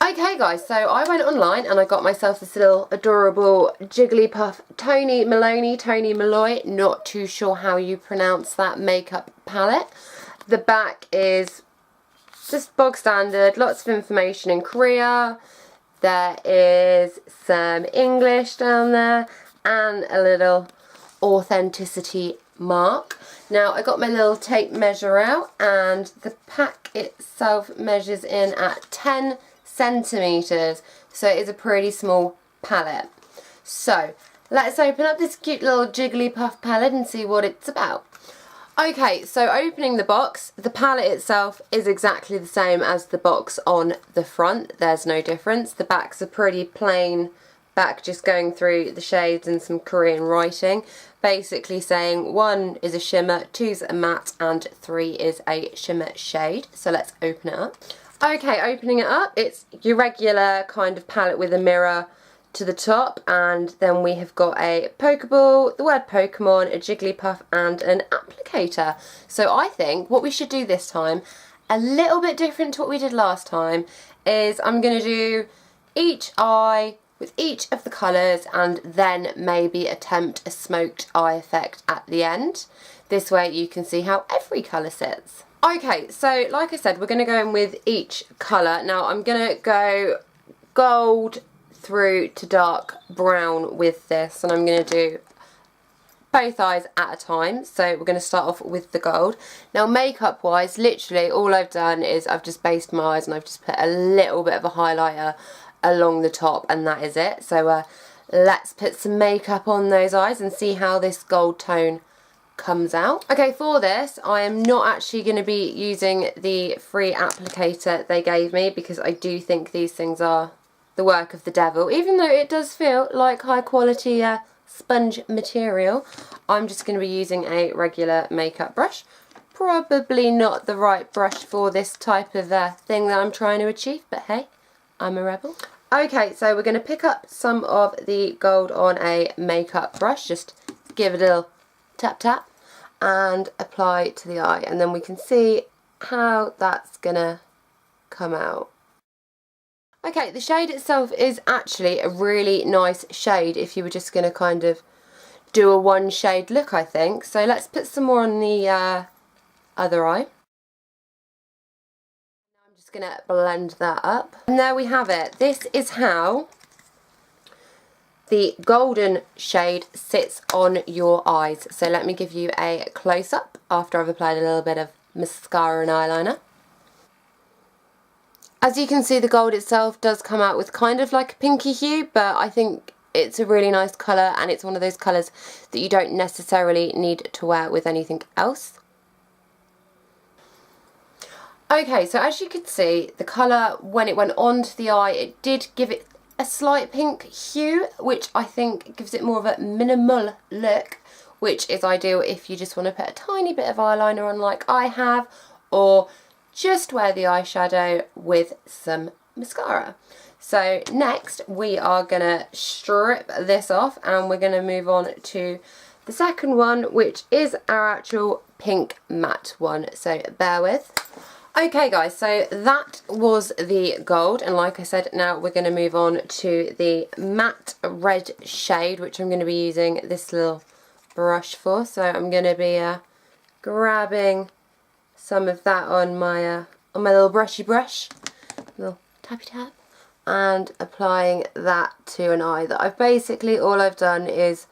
Okay guys, so I went online and I got myself this little adorable Jigglypuff TonyMoly, not too sure how you pronounce that, makeup palette. The back is just bog standard, lots of information in Korea. There is some English down there and a little authenticity mark. Now I got my little tape measure out and the pack itself measures in at 10 centimetres, so it is a pretty small palette. So let's open up this cute little Jigglypuff palette and see what it's about. Okay, so opening the box, the palette itself is exactly the same as the box on the front. There's no difference. The back's a pretty plain back, just going through the shades and some Korean writing, basically saying 1 is a shimmer, 2's a matte, and 3 is a shimmer shade. So let's open it up. Okay, opening it up, it's your regular kind of palette with a mirror to the top, and then we have got a Pokeball, the word Pokemon, a Jigglypuff, and an applicator. So I think what we should do this time, a little bit different to what we did last time, is I'm going to do each eye with each of the colours and then maybe attempt a smoked eye effect at the end. This way you can see how every colour sits. Okay, so like I said, we're going to go in with each colour. Now I'm going to go gold through to dark brown with this, and I'm going to do both eyes at a time. So we're going to start off with the gold. Now makeup wise, literally all I've done is I've just based my eyes and I've just put a little bit of a highlighter along the top, and that is it. So let's put some makeup on those eyes and see how this gold tone comes out. Okay, for this I am not actually going to be using the free applicator they gave me, because I do think these things are the work of the devil, even though it does feel like high quality sponge material. I'm just going to be using a regular makeup brush. Probably not the right brush for this type of thing that I'm trying to achieve, but hey, I'm a rebel. Okay, so we're going to pick up some of the gold on a makeup brush, just give it a little tap tap and apply to the eye, and then we can see how that's gonna come out. Okay, the shade itself is actually a really nice shade if you were just gonna kind of do a one shade look, I think. So let's put some more on the other eye. Now I'm just gonna blend that up, and there we have it. This is how the golden shade sits on your eyes. So let me give you a close-up after I've applied a little bit of mascara and eyeliner. As you can see, the gold itself does come out with kind of like a pinky hue, but I think it's a really nice colour, and it's one of those colours that you don't necessarily need to wear with anything else. Okay, so as you can see, the colour, when it went onto the eye, it did give it a slight pink hue, which I think gives it more of a minimal look, which is ideal if you just want to put a tiny bit of eyeliner on like I have, or just wear the eyeshadow with some mascara. So next we are going to strip this off, and we're going to move on to the second one, which is our actual pink matte one, so bear with. Okay guys, so that was the gold, and like I said, now we're going to move on to the matte red shade, which I'm going to be using this little brush for. So I'm going to be grabbing some of that on my little brushy brush, little tappy tap, and applying that to an eye that I've basically, all I've done is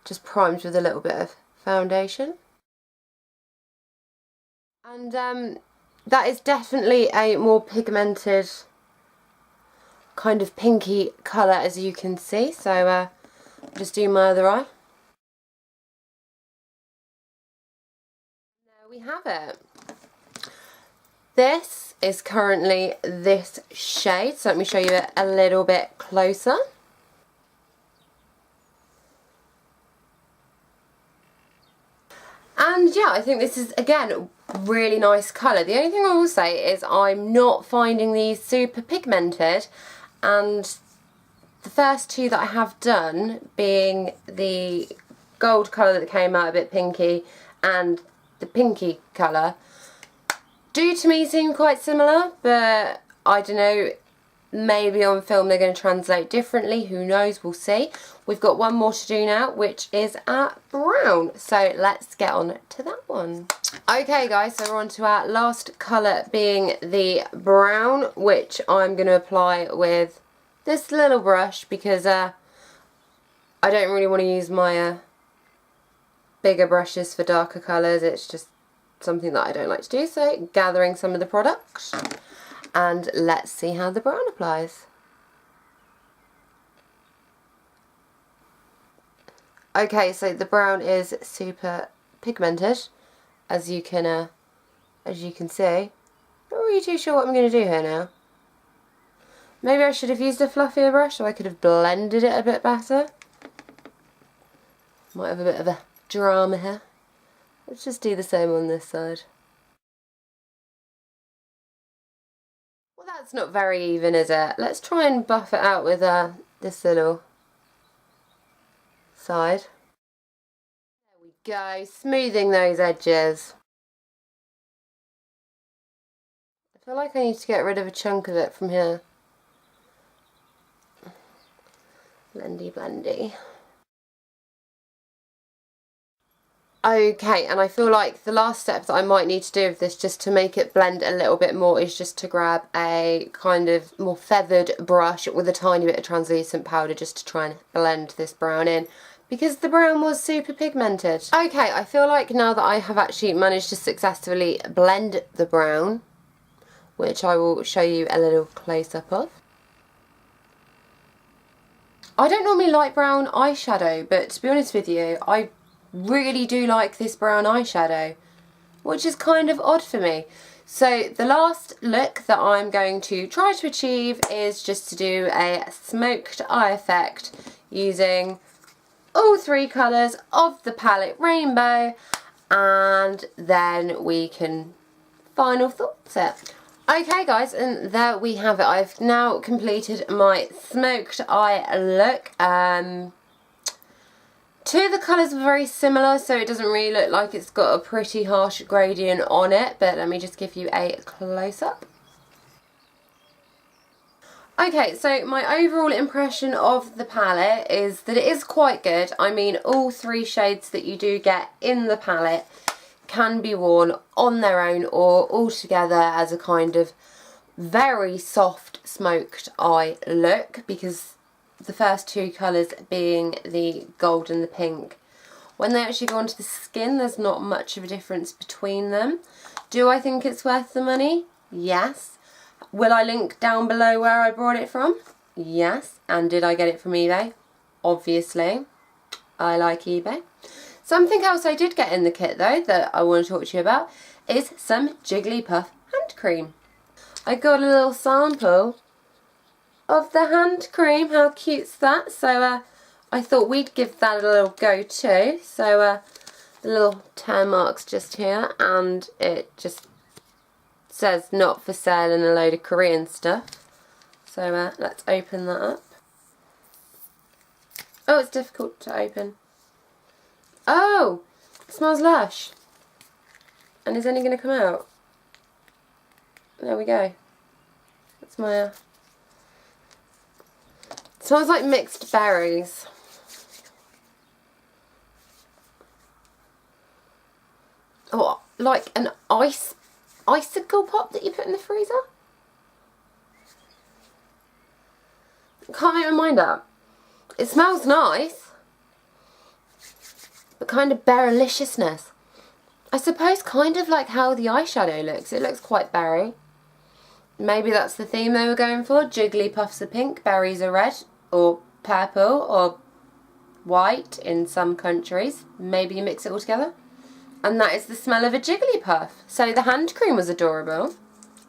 just primed with a little bit of foundation. And that is definitely a more pigmented kind of pinky colour, as you can see. So just do my other eye. There we have it. This is currently this shade, so let me show you it a little bit closer. And yeah, I think this is, again, really nice colour. The only thing I will say is I'm not finding these super pigmented, and the first two that I have done, being the gold colour that came out a bit pinky and the pinky colour, do to me seem quite similar, but I don't know, Maybe on film they're going to translate differently, who knows, we'll see. We've got one more to do now, which is our brown. So let's get on to that one. Okay guys, so we're on to our last colour being the brown, which I'm going to apply with this little brush because I don't really want to use my bigger brushes for darker colours. It's just something that I don't like to do. So gathering some of the product. And let's see how the brown applies. Okay, so the brown is super pigmented, as you can see. Not really too sure what I'm going to do here now. Maybe I should have used a fluffier brush so I could have blended it a bit better. Might have a bit of a drama here. Let's just do the same on this side. That's not very even, is it? Let's try and buff it out with this little side. There we go, smoothing those edges. I feel like I need to get rid of a chunk of it from here. Blendy, blendy. Okay, and I feel like the last step that I might need to do with this, just to make it blend a little bit more, is just to grab a kind of more feathered brush with a tiny bit of translucent powder just to try and blend this brown in, because the brown was super pigmented. Okay, I feel like now that I have actually managed to successfully blend the brown, which I will show you a little close-up of. I don't normally like brown eyeshadow, but to be honest with you, I really do like this brown eyeshadow, which is kind of odd for me. So the last look that I'm going to try to achieve is just to do a smoked eye effect using all three colours of the palette Rainbow, and then we can final thoughts it. Okay guys, and there we have it. I've now completed my smoked eye look. Two of the colours are very similar, so it doesn't really look like it's got a pretty harsh gradient on it, but let me just give you a close-up. Okay, so my overall impression of the palette is that it is quite good. I mean, all three shades that you do get in the palette can be worn on their own or all together as a kind of very soft smoked eye look, because the first two colours being the gold and the pink, when they actually go onto the skin, there's not much of a difference between them. Do I think it's worth the money? Yes. Will I link down below where I bought it from? Yes. And did I get it from eBay? Obviously. I like eBay. Something else I did get in the kit though that I want to talk to you about is some Jigglypuff hand cream. I got a little sample of the hand cream. How cute's that? So I thought we'd give that a little go too. So the little tear marks just here, and it just says not for sale and a load of Korean stuff. So let's open that up. Oh, it's difficult to open. Oh, it smells lush. And is any going to come out? There we go. That's my smells like mixed berries. Oh, like an icicle pop that you put in the freezer? Can't make my mind up. It smells nice, but kind of berryliciousness. I suppose kind of like how the eyeshadow looks. It looks quite berry. Maybe that's the theme they were going for. Jigglypuffs are pink, berries are red, or purple, or white in some countries. Maybe you mix it all together. And that is the smell of a Jigglypuff. So the hand cream was adorable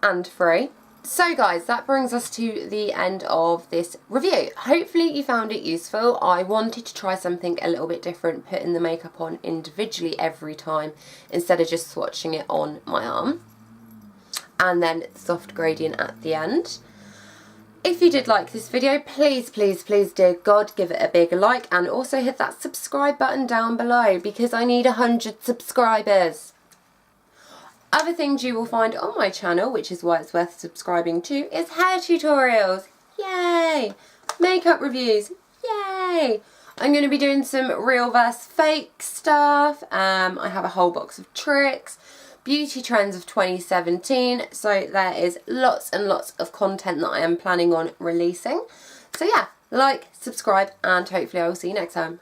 and free. So guys, that brings us to the end of this review. Hopefully you found it useful. I wanted to try something a little bit different, putting the makeup on individually every time instead of just swatching it on my arm. And then soft gradient at the end. If you did like this video, please, please, please, dear God, give it a big like, and also hit that subscribe button down below because I need 100 subscribers. Other things you will find on my channel, which is why it's worth subscribing to, is hair tutorials. Yay! Makeup reviews. Yay! I'm going to be doing some real versus fake stuff. I have a whole box of tricks. Beauty trends of 2017. So there is lots and lots of content that I am planning on releasing. So yeah, like, subscribe, and hopefully I will see you next time.